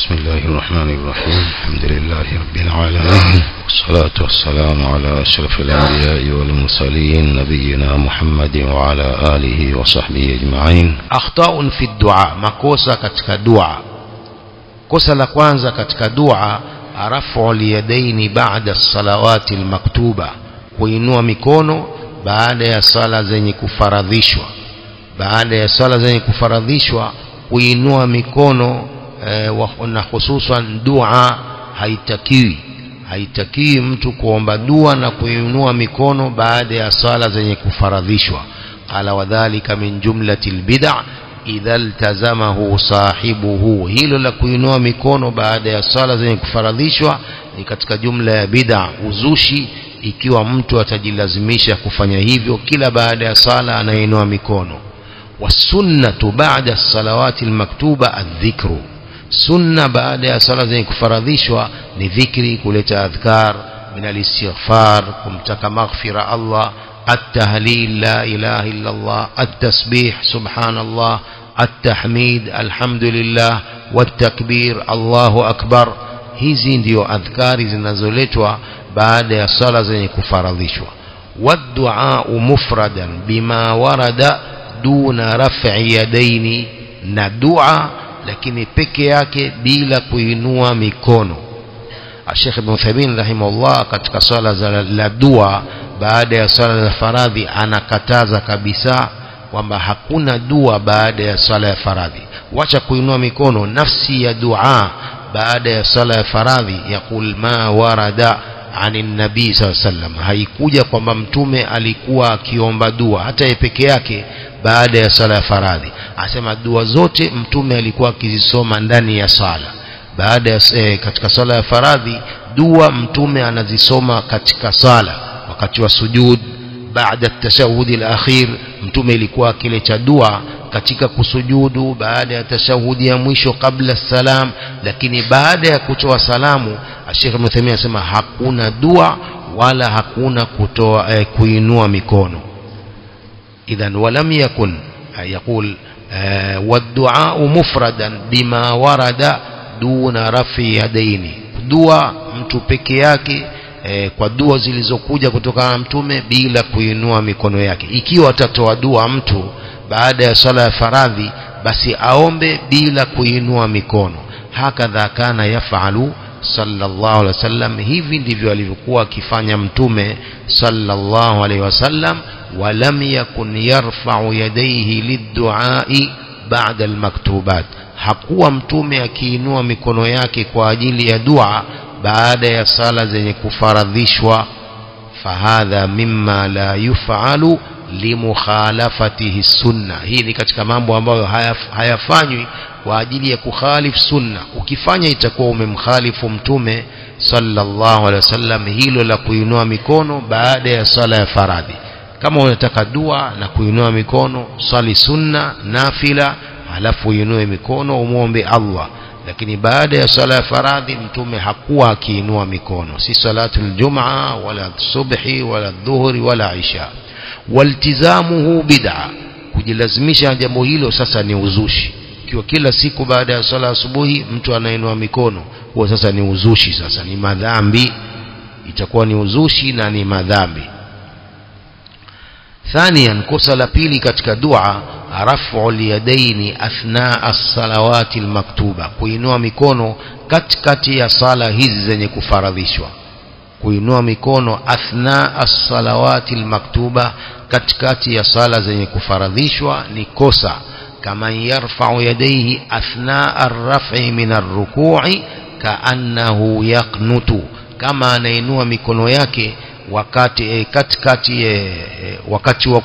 بسم الله الرحمن الرحيم. الحمد لله رب العالمين، والصلاة والسلام على أشرف الأنبياء والمرسلين نبينا محمد وعلى آله وصحبه أجمعين. أخطاء في الدعاء، makosa katika dua. Kosa la kwanza katika dua, rafu al-yadaini ba'da as-salawati al-maktuba, kuinua mikono baada ya sala zenye kufaradhishwa. Baada ya sala zenye kufaradhishwa kuinua mikono na hususan dua haitakiwi mtu kuomba dua na kuinua mikono baada ya sala zenye kufaradhishwa. Qala wadhālika min jumlatil bid'a idha iltazamahu sahibuhu, hilo la kuinua mikono baada ya sala zenye kufaradhishwa ni katika jumla ya bid'a, uzushi, ikiwa mtu atajilazimisha kufanya hivyo kila baada ya sala anainua mikono. Wasunnatu ba'da as-salawati al-maktuba adh-dhikru, sunna baada ya sala zenye kufaradhishwa ni dhikri, kuleta adhkar min al-istighfar, kumtaka maghfira Allah, at-tahlil la ilaha illa Allah, at-tasbih subhanallah, at-tahmid alhamdulillah, wat-takbir Allahu akbar. Hizi ndio adhkari zinazoletwa baada ya sala zenye kufaradhishwa. Wad-du'a mufradan bima warada duna raf'i yadaini, na dua lakini peke yake bila kuinua mikono. Sheikh Ibn Uthaymeen rahimahullah katika swala za la dua baada ya swala za faradhi anakataza kabisa kwamba hakuna dua baada ya swala ya faradhi. Wacha kuinua mikono, nafsi ya dua baada ya swala ya faradhi, yaqul ma warada anin nabii sallallahu alaihi wasallam, haikuja kwamba mtume alikuwa akiomba dua hata yeye peke yake baada ya sala ya faradhi. Asema dua zote mtume alikuwa akizisoma ndani ya sala. Baada ya katika sala ya faradhi, dua mtume anazisoma katika sala wakati wa sujud. Baada at-tashahhud al-akhir, mtume ilikuwa akileta dua katika kusujudu baada ya tashahudi ya mwisho kabla salam. Lakini baada ya kutoa salamu, Sheikh Ibn Uthaymeen anasema hakuna dua wala hakuna kuinua mikono. إذن ولم يكن يقول والدعاء مفردا بما ورد دون رفع يدين, dua mtu peke yake kwa dua zilizokuja kutoka na mtume bila kuinua mikono yake. Ikiwa atatoa dua mtu baada ya sala ya faradhi, basi aombe bila kuinua mikono. Hakadha kana yafalu sallallahu alaihi wasallam, hivi ndivyo alivyokuwa akifanya mtume sallallahu alaihi wasallam. ولم يكن يرفع يديه للدعاء بعد المكتوبات, hakuwa mtume akiinua mikono yake kwa ajili ya dua baada ya sala zenye kufaradhishwa. Fahadha mimma la yuf'alu limukhalafatihi sunna, hii ni katika mambo ambayo hayafanywi kwa ajili ya kukhalif sunna. Ukifanya itakuwa umemkhalifu mtume sallallahu alaihi wasallam hilo la kuinua mikono baada ya sala ya faradhi. Kama unataka dua na kuinua mikono, swali sunna nafila halafu uinue mikono umuombe Allah. Lakini baada ya sala ya faradhi mtume hakuwa akiinua mikono, si salatul jumaa wala subhi wala dhuhuri wala isha. Waltizamuhu bid'a, kujilazimisha jambo hilo sasa ni uzushi. Ikiwa kila siku baada ya sala asubuhi mtu anainua mikono, huo sasa ni uzushi, sasa ni madhambi, itakuwa ni uzushi na ni madhambi. ثانيا, kosa la pili katika dua, rafu al-yadaini athna as-salawati al-maktuba, kuinua mikono katikati ya sala hizi zenye kufaradhishwa. Kuinua mikono athna as-salawati al-maktuba, katikati ya sala zenye kufaradhishwa ni kosa. Kama yarfa'u yadayhi athna ar-raf'i min ar-ruku'i ka'annahu yaqnutu, kama anainua mikono yake wakati wakati wa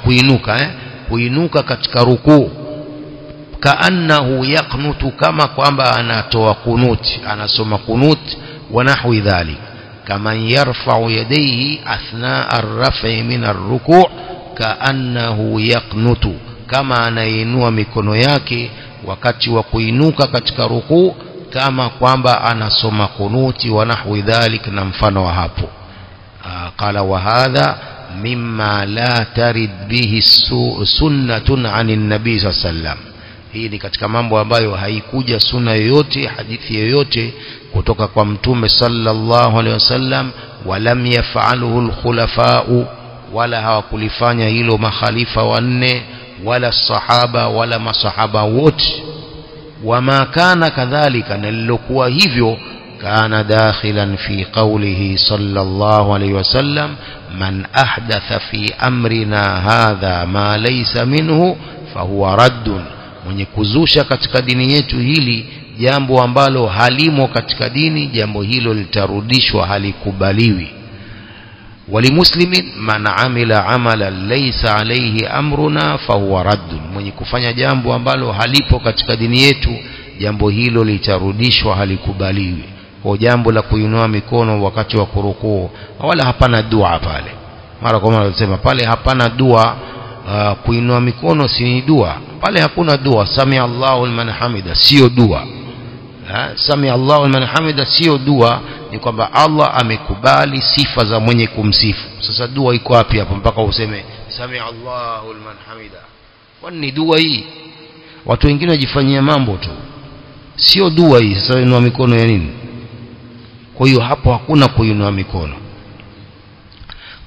kuinuka katika rukuu. Kaannahu yaqnutu, kama kwamba anatoa kunuti, anasoma kunut wa nahwi dhalik. Kama yarfa'u yadayhi athna ar-raf'i min ar-ruku' kaannahu yaqnutu, kama anainua mikono yake wakati wa kuinuka katika rukuu kama kwamba anasoma kunuti wa nahwi dhalik, na mfano wa hapo. قال وهذا مما لا ترد به سنة عن النبي صلى الله عليه وسلم, hii ni katika mambo ambayo haikuja sunna yoyote, hadithi yoyote kutoka kwa mtume sallallahu alaihi wasallam, walam yaf'aluhu al-khulafa'u, wala hawakulifanya hilo makhalifa wanne, wala sahaba, wala masahaba wote. Wama kana kadhalika, na lilokuwa hivyo, kana dakhilan fi qawlihi sallallahu alayhi wasallam, man ahdatha fi amrina hadha ma laysa minhu fahuwa raddun, mwenye kuzusha katika dini yetu hili jambo ambalo halimo katika dini, jambo hilo litarudishwa, halikubaliwi. Walimuslimin man amila amalan laysa alayhi amruna fahuwa raddun, mwenye kufanya jambo ambalo halipo katika dini yetu, jambo hilo litarudishwa, halikubaliwi. Kwa jambo la kuinua mikono wakati wa kurukuu, wala hapana dua pale. Mara kwa mara tunasema pale hapana dua. Kuinua mikono si dua, pale hakuna dua. Sami Allahu liman hamida sio dua. Sami Allahu liman hamida sio dua, ni kwamba Allah amekubali sifa za mwenye kumsifu. Sasa dua iko wapi hapo mpaka useme sami Allahu liman hamida? Kwani dua hii? Watu wengine wajifanyia mambo tu, sio dua hii. Sasa inua mikono ya nini? Kwa hiyo hapo hakuna kuinua mikono.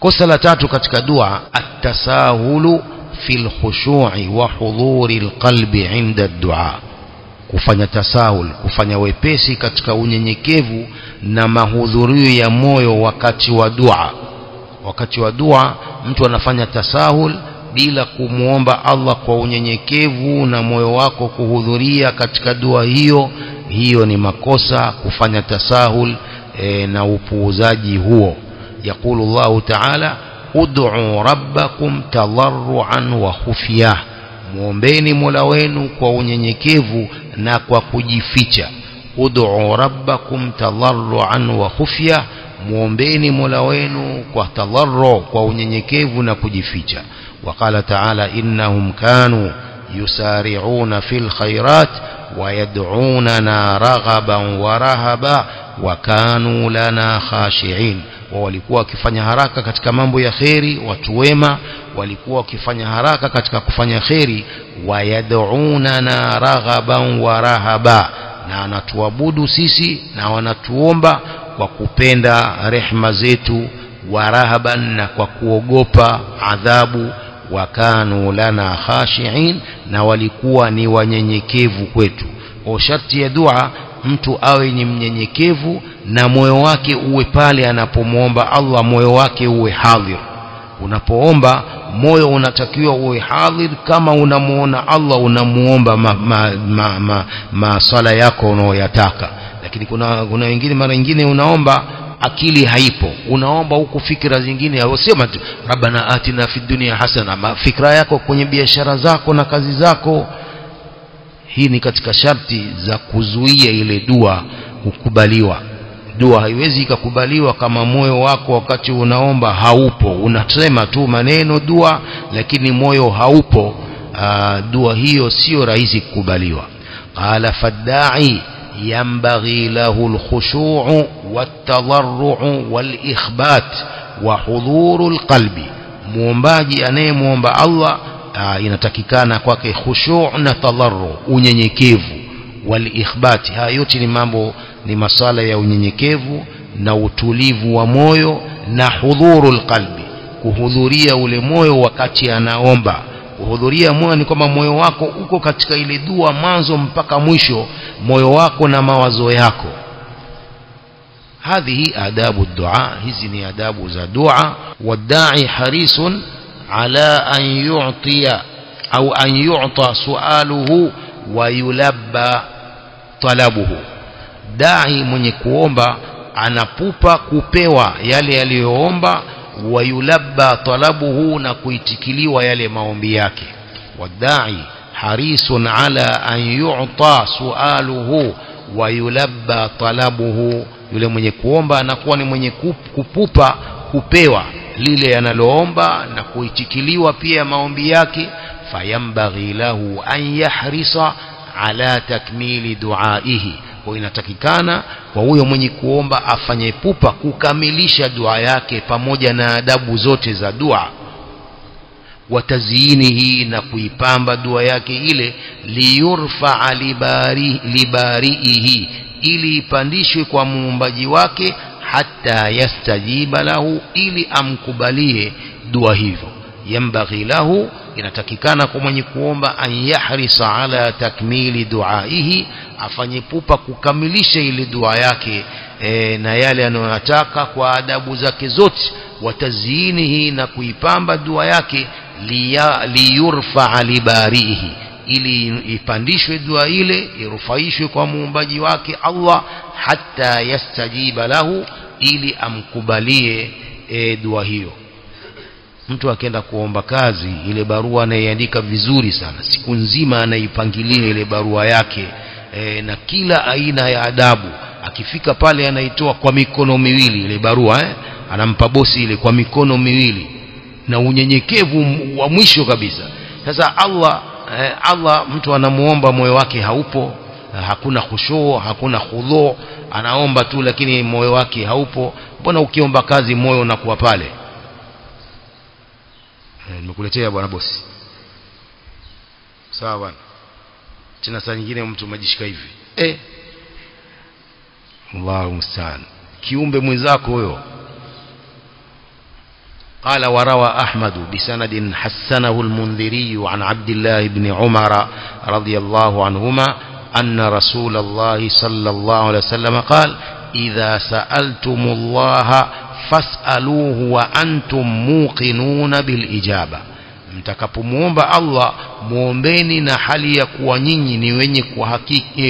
Kosa la tatu katika dua, at-tasahulu fil khushu'i wa hudhuri al-qalbi 'inda ad-du'a, kufanya tasahul, kufanya wepesi katika unyenyekevu na mahudhurio ya moyo wakati wa dua. Wakati wa dua mtu anafanya tasahul bila kumuomba Allah kwa unyenyekevu na moyo wako kuhudhuria katika dua hiyo, hiyo ni makosa kufanya tasahul na upuuzaji huo. Yaqulu Allahu ta'ala, ud'u rabbakum tadarruan wa khufya, muombeni Mola wenu kwa unyenyekevu na kwa kujificha. Ud'u rabbakum tadarruan wa khufya, muombeni Mola wenu kwa tadarru, kwa unyenyekevu na kujificha. Waqala ta'ala, innahum kanu yusari'una fil khairat wa yad'unana raghaban wa rahaba wa kanu lana khashi'in, walikuwa wakifanya haraka katika mambo ya kheri. Watu wema walikuwa wakifanya haraka katika kufanya kheri. Wayad'unana raghaban wa rahaba, na wanatuabudu sisi na wanatuomba kwa kupenda rehema zetu, wa rahaban, na kwa kuogopa adhabu. Wakanu lana khashi'in, na walikuwa ni wanyenyekevu kwetu. Kwa sharti ya dua mtu awe ni mnyenyekevu na moyo wake uwe pale anapomuomba Allah, moyo wake uwe hadhir. Unapoomba moyo unatakiwa uwe hadhir, kama unamuona Allah unamuomba masala yako unayoyataka. Lakini kuna wengine mara nyingine unaomba akili haipo, unaomba huku fikra zingine, wasema tu rabbana atina fid dunya hasana, fikra yako kwenye biashara zako na kazi zako. Hii ni katika sharti za kuzuia ile dua kukubaliwa. Dua haiwezi ikakubaliwa kama moyo wako wakati unaomba haupo, unasema tu maneno dua lakini moyo haupo. Dua hiyo sio rahisi kukubaliwa. Qala fadda'i yanbaghi lahu al-khushu' wat-tadarru' wal-ikhbat wa hudhuru al-qalbi, muombaji anayemuomba Allah inatakikana kwake khushu' na tadarru, unyenyekevu, wal-ikhbat. Haya yote ni mambo, ni masala ya unyenyekevu na utulivu wa moyo, na hudhurul qalbi, kuhudhuria ule moyo wakati anaomba. Kuhudhuria moyo ni kwamba moyo wako uko katika ile dua mwanzo mpaka mwisho, moyo wako na mawazo yako. Hadhihi adabu dua, hizi ni adabu za dua. Wadda'i harisun ala an yu'tiya au an yu'ta su'aluhu wa yulabba talabuhu. Dai mwenye kuomba anapupa kupewa yale aliyoomba, wa yulabba talabuhu, na kuitikiliwa yale maombi yake. Wadai harisun ala an yu'ta su'aluhu wa yulabba talabuhu, yule mwenye kuomba anakuwa ni mwenye kupupa kupewa lile analoomba na kuitikiliwa pia maombi yake. Fayambaghi lahu an yahrisa ala takmili duaihi, kwa inatakikana kwa huyo mwenye kuomba afanye pupa kukamilisha dua yake pamoja na adabu zote za dua. watazinihi, na kuipamba dua yake ile, liyurfa libarihi, ili ipandishwe kwa muumbaji wake, hatta yastajiba lahu, ili amkubalie dua hivyo. Yambaghi lahu, inatakikana kwa mwenye kuomba, an yahrisa ala takmili duaihi, afanye pupa kukamilisha ile dua yake na yale anayotaka kwa adabu zake zote, watazinihi, na kuipamba dua yake, liyurfa libarihi, ili ipandishwe dua ile, irufaishwe kwa muumbaji wake Allah, hatta yastajiba lahu, ili amkubalie dua hiyo. Mtu akienda kuomba kazi, ile barua anaiandika vizuri sana, siku nzima anaipangilia ile barua yake na kila aina ya adabu. Akifika pale anaitoa kwa mikono miwili ile barua, anampa bosi ile kwa mikono miwili na unyenyekevu wa mwisho kabisa. Sasa Allah mtu anamuomba moyo wake haupo, hakuna khushu', hakuna khudhu', anaomba tu lakini moyo wake haupo. Mbona ukiomba kazi moyo unakuwa pale? Nimekuletea bwana bosi, sawa bwana, tena saa nyingine mtu majishika hivi Allahu musta'an, kiumbe mwenzako huyo. قال وروى أحمد بسند حسنه المنذري عن عبد الله بن عمر رضي الله عنهما أن رسول الله صلى الله عليه وسلم قال: إذا سألتم الله فاسألوه وأنتم موقنون بالإجابة. mtakapomuomba Allah muombeni na hali ya kuwa nyinyi ni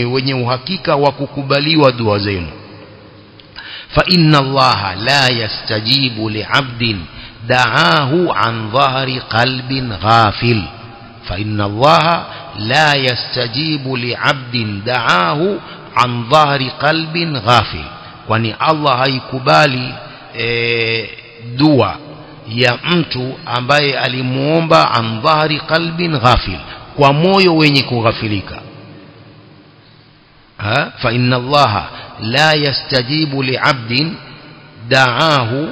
wenye uhakika wa kukubaliwa dua zenu. fa inna Allah la yastajibu li'abdin da'ahu an dhahri qalbin ghafil. fa inna Allah la yastajibu li'abdin da'ahu an dhahri qalbin ghafil, kwani Allah haikubali dua ya mtu ambaye alimuomba an dhahri qalbin ghafil, kwa moyo wenye kughafilika. fa inna Allah la yastajibu li'abdin da'ahu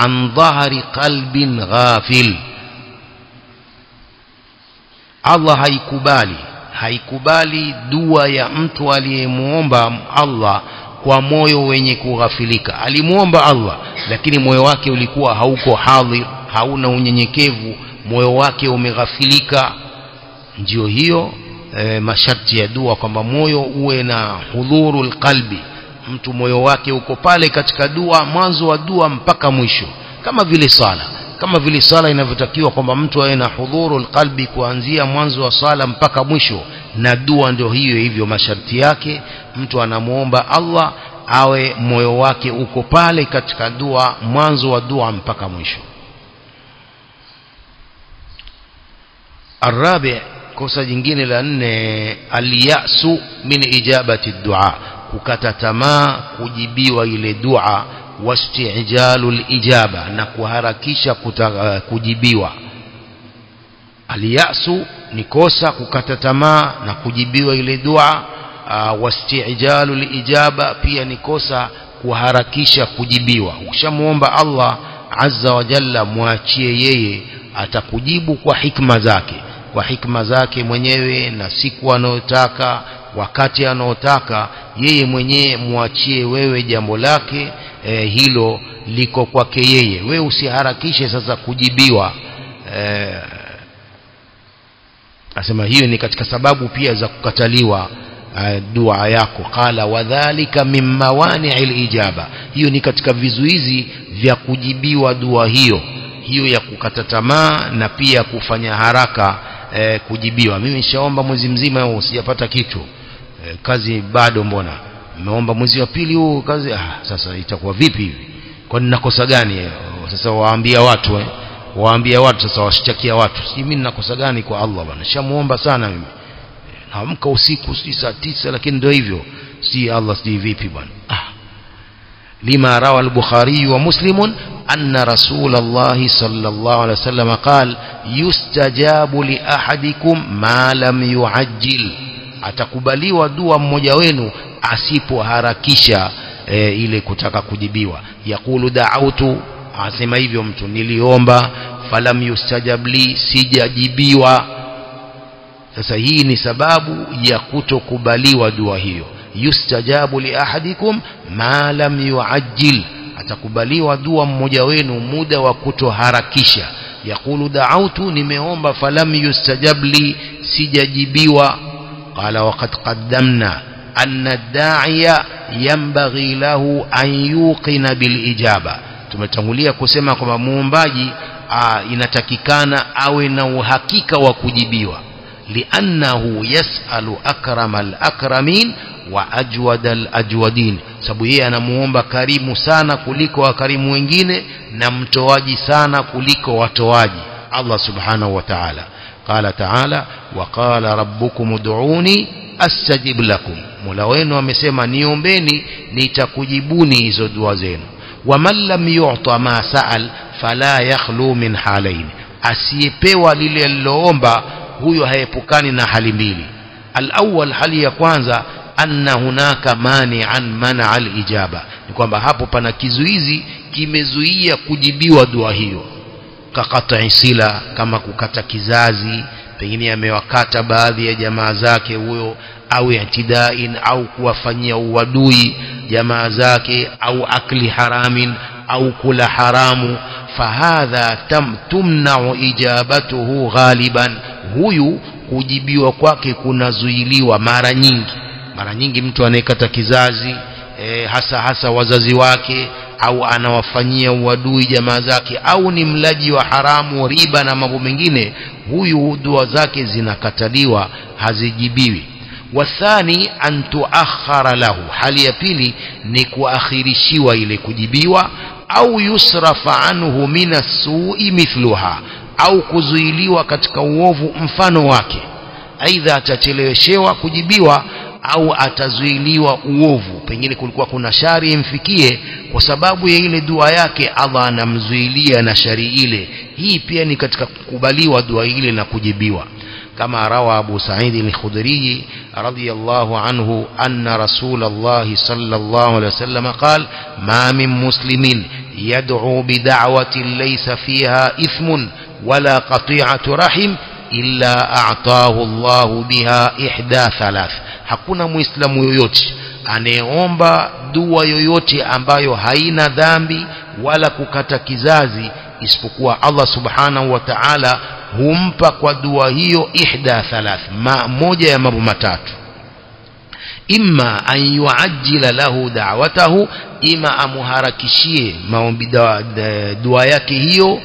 an dhahri qalbin ghafil. Allah haikubali dua ya mtu aliyemuomba Allah kwa moyo wenye kughafilika. Alimuomba Allah lakini moyo wake ulikuwa hauko hadhir, hauna unyenyekevu, moyo wake umeghafilika. Ndio hiyo masharti ya dua, kwamba moyo uwe na hudhurul qalbi, mtu moyo wake uko pale katika dua, mwanzo wa dua mpaka mwisho, kama vile sala inavyotakiwa, kwamba mtu awe na hudhurul qalbi kuanzia mwanzo wa sala mpaka mwisho, na dua ndio hiyo hivyo masharti yake. Mtu anamuomba Allah awe moyo wake uko pale katika dua, mwanzo wa dua mpaka mwisho. Arabi, kosa jingine la 4, al-ya'su min ijabati dua, kukata tamaa kujibiwa ile dua, wasti'jalul ijaba, na kuharakisha kujibiwa. Al-ya'su ni kosa, kukata tamaa na kujibiwa ile dua. Wasti'jalul ijaba pia ni kosa, kuharakisha kujibiwa. Ukishamuomba Allah azza wa jalla, muachie yeye, atakujibu kwa hikma zake mwenyewe, na siku anayotaka, wakati anayotaka yeye mwenyewe. Muachie wewe jambo lake, hilo liko kwake yeye. Wewe usiharakishe sasa kujibiwa. Asema hiyo ni katika sababu pia za kukataliwa dua yako. Qala wadhālika min mawani'il ijaba, hiyo ni katika vizuizi vya kujibiwa dua hiyo ya kukata tamaa na pia kufanya haraka kujibiwa. Mimi nishaomba mwezi mzima sijapata kitu, kazi bado, mbona nimeomba mwezi wa pili huu kazi, sasa itakuwa vipi hivi? Kwani nakosa gani? Sasa waambia watu sasa, washtakia watu, si mimi ninakosa gani kwa Allah bwana? Nishamuomba sana mimi, naamka usiku saa 9, lakini ndio hivyo, si Allah si vipi bwana? lima rawa al-Bukhari wa Muslim anna Rasulullah sallallahu alaihi wasallam qala yustajabu li ahadikum ma lam yuajjil, atakubaliwa dua mmoja wenu asipoharakisha ile kutaka kujibiwa. Yakulu da'autu, asema hivyo mtu, niliomba, falam yustajab li, sijajibiwa. Sasa hii ni sababu ya kutokubaliwa dua hiyo. Yustajabu li ahadikum ma lam yuajjil, atakubaliwa dua mmoja wenu muda wa kutoharakisha. Yakulu da'autu, nimeomba, falam yustajab li, sijajibiwa. Qala waqad qaddamna anna ad-da'iya yanbaghi lahu an yuqina bil ijaba. Tumetangulia kusema kwamba muombaji inatakikana awe na uhakika wa kujibiwa. Liannahu yas'alu akramal akramin wa ajwadal ajwadin, sababu yeye anamuomba karimu sana kuliko wakarimu wengine na mtoaji sana kuliko watoaji, Allah subhanahu wa ta'ala. Qala ta'ala wa qala rabbukum ud'uni astajib lakum, Mola wenu amesema niombeni nitakujibuni hizo dua zenu. Wa man lam yu'ta ma sa'al fala yakhlu min halain, asiyepewa lile aliloomba huyo haepukani na hali mbili. Al-awwal, hali ya kwanza, anna hunaka mani'an mana al-ijaba, ni kwamba hapo pana kizuizi kimezuia kujibiwa dua hiyo. Kakata sila, kama kukata kizazi, pengine amewakata baadhi ya jamaa zake huyo, au i'tidain, au kuwafanyia uadui jamaa zake, au akli haramin, au kula haramu. Fahadha tumna'u ijabatuhu ghaliban, huyu kujibiwa kwake kunazuiliwa mara nyingi. Mara nyingi mtu anayekata kizazi hasa wazazi wake, au anawafanyia uadui jamaa zake, au ni mlaji wa haramu, riba na mambo mengine, huyu dua zake zinakataliwa, hazijibiwi. Wathani an tuakhara lahu, hali ya pili ni kuakhirishiwa ile kujibiwa, au yusrafa anhu minas su'i mithluha, au kuzuiliwa katika uovu mfano wake. Aidha atacheleweshewa kujibiwa au atazuiliwa uovu, pengine kulikuwa kuna shari imfikie, kwa sababu ya ile dua yake Allah anamzuilia na shari ile. Hii pia ni katika kukubaliwa dua ile na kujibiwa. Kama rawa Abu Sa'id al-Khudri radiyallahu anhu anna Rasulullah sallallahu alayhi wasallam qala ma min muslimin yad'u bi da'watin laysa fiha ithmun wala qati'atu rahim illa a'tahu Allah biha ihda thalath. Hakuna muislamu yoyote anayeomba dua yoyote ambayo haina dhambi wala kukata kizazi, isipokuwa Allah subhanahu wa ta'ala humpa kwa dua hiyo ihda thalath, moja ya mambo matatu. Imma an yuajjila lahu da'watahu, ima amuharakishie maombi dua yake hiyo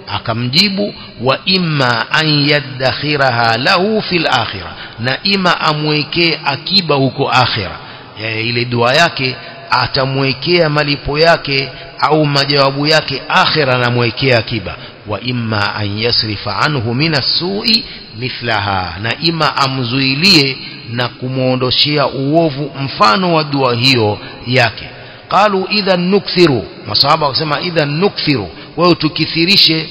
akamjibu, wa imma an yadakhiraha lahu fil akhirah, na ima amwekee akiba huko akhira. Ile dua yake atamwekea malipo yake au majawabu yake akhira, na mwekea akiba. Wa imma an yasrifa anhu minas su'i mithlaha, na ima amzuilie na kumuondoshia uovu mfano wa dua hiyo yake. Qalu idhan nukthiru, masahaba wakasema idhan nukthiru, wao tukithirishe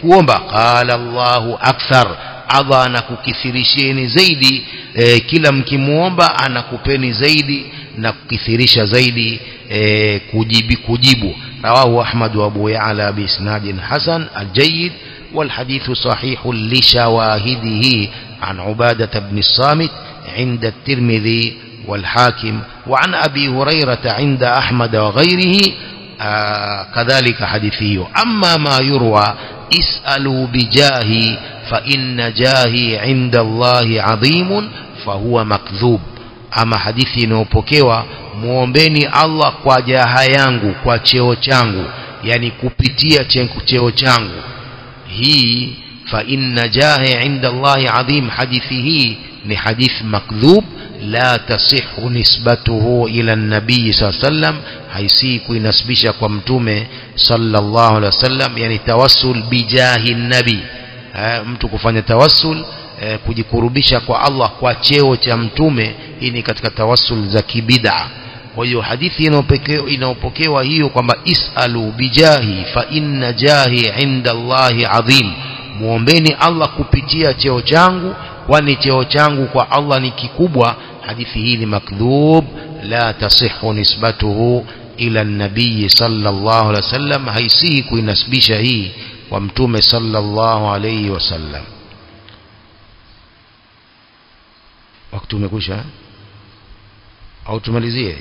kuomba. Qala Allahu akthar, Allah anakukithirisheni zaidi, kila mkimuomba anakupeni zaidi na kukithirisha zaidi kujibu. Rawahu Ahmad wa Abu Ya'la bi isnadin hasan al-jayyid, wal hadithu sahihun li shawahidihi an Ubadah ibn as-Samit 'inda at-Tirmidhi wal Hakim, wa an Abi Hurairah 'inda Ahmad wa ghayrihi kadhalika hadithi. Amma ma yurwa is'alu bijahi fa inna jahi 'inda Allahi 'adhimun fa huwa makdhub, ama hadithi inayopokewa muombeni Allah kwa jaha yangu, kwa cheo changu, yani kupitia cheo changu, hii fa inna jahi 'inda Allahi 'adhim, hadithi hii ni hadith makdhub, la tasihhu nisbatuhu ila an-nabii sallallahu alayhi wasallam, haisi kuinasibisha kwa mtume sallallahu alayhi wasallam. Yani tawassul bijahi nabii, mtu kufanya tawassul kujikurubisha kwa Allah kwa cheo cha mtume, hii ni katika tawassul za kibid'a. Kwa hiyo hadithi inayopokewa hiyo kwamba is'alu bijahi fa inna jahi 'inda Allahi 'adhim, muombeni Allah kupitia cheo changu, kwani cheo changu kwa Allah ni kikubwa. Hadithi hii ni makdhub, la tasihhu nisbatuhu ila an-nabii sallallahu alaihi wasallam, haisihi kuinasibisha hii wa mtume sallallahu alayhi wasallam. Wakati umekwisha au tumalizie?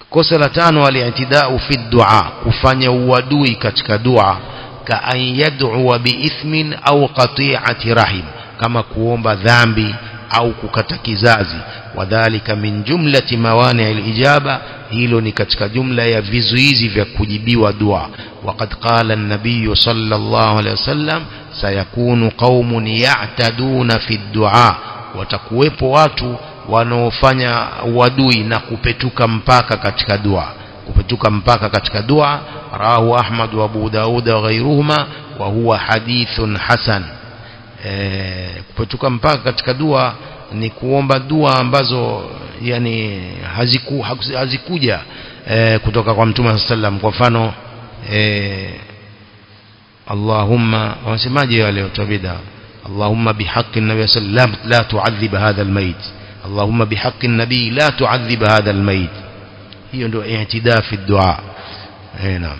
Kosa la 5 al-i'tida'u fi ad-du'a, kufanya uadui katika dua, ka an yad'u bi ithmin au qati'ati rahim, kama kuomba dhambi au kukata kizazi. Wadhālika min jumlati mawani' al-ijaba, hilo ni katika jumla ya vizuizi vya kujibiwa dua. Waqad qala an-nabiy sallallahu alayhi wasallam, sayakunu qaumun ya'taduna fi ad-du'a, watakuwepo watu wanaofanya uadui na kupetuka mpaka katika dua. Kupetuka mpaka katika dua, rawahu Ahmad wa Abu Daud wa ghayruhuma wa huwa hadithun hasan. Kupetuka mpaka katika dua ni kuomba dua ambazo yani hazikuja kutoka kwa Mtume sallam. Kwa mfano Allahumma, wanasemaje wale utabida, Allahumma bihaqqi an-nabiy sallam la tu'adhib hadha al-mayt, Allahumma bihaqqi an-nabiy la tu'adhib hadha al-mayt. hiyo ndio i'tida fi ad-du'a. Naam.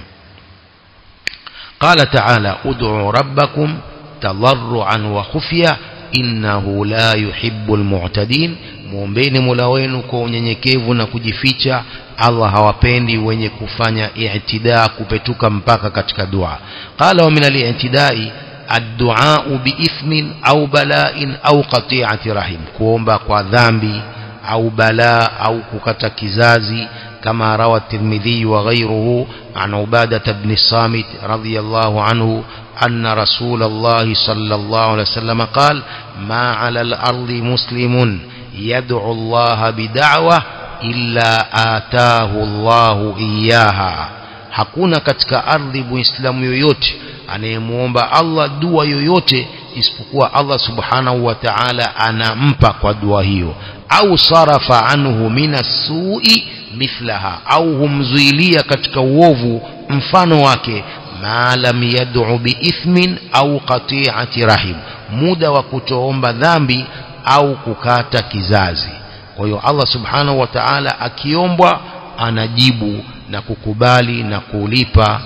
Qala ta'ala ud'u rabbakum tadarruan wa khufya innahu la yuhibbul mu'tadin, muombeni Mola wenu kwa unyenyekevu na kujificha, Allah hawapendi wenye kufanya i'tida, kupetuka mpaka katika dua. Qala wa min al-i'tidai ad-du'a bi ithmin au bala'in au qati'ati rahim, kuomba kwa dhambi au balaa au kukata kizazi, كما روى الترمذي وغيره عن عبادة بن الصامت رضي الله عنه أن رسول الله صلى الله عليه وسلم قال ما على الأرض مسلم يدعو الله بدعوة إلا آتاه الله إياها. hakuna katika ardhi muislamu yoyote anayemuomba Allah dua yoyote isipokuwa Allah subhanahu wa ta'ala anampa kwa dua hiyo, au sarafa anhu minas su'i mithlaha, au humzuilia katika uovu mfano wake, ma lam yad'u bi ithmin au qati'ati rahim, muda wa kutoomba dhambi au kukata kizazi. Kwa hiyo Allah subhanahu wa ta'ala akiombwa anajibu na kukubali na kulipa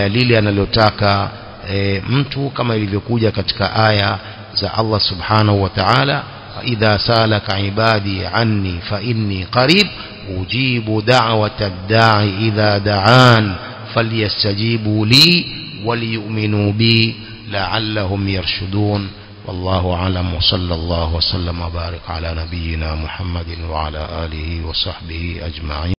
lile analotaka mtu, kama ilivyokuja katika aya za Allah subhanahu wa ta'ala, idha salaka ibadi anni fa inni qarib ujibu da'wata ad-da'i idha da'an falyastajibu li waliyu'minu bi la'allahum yarshudun. wallahu a'lam wa sallallahu wa sallama wa barik ala nabiyyina Muhammadin wa ala alihi wa sahbihi ajma'in.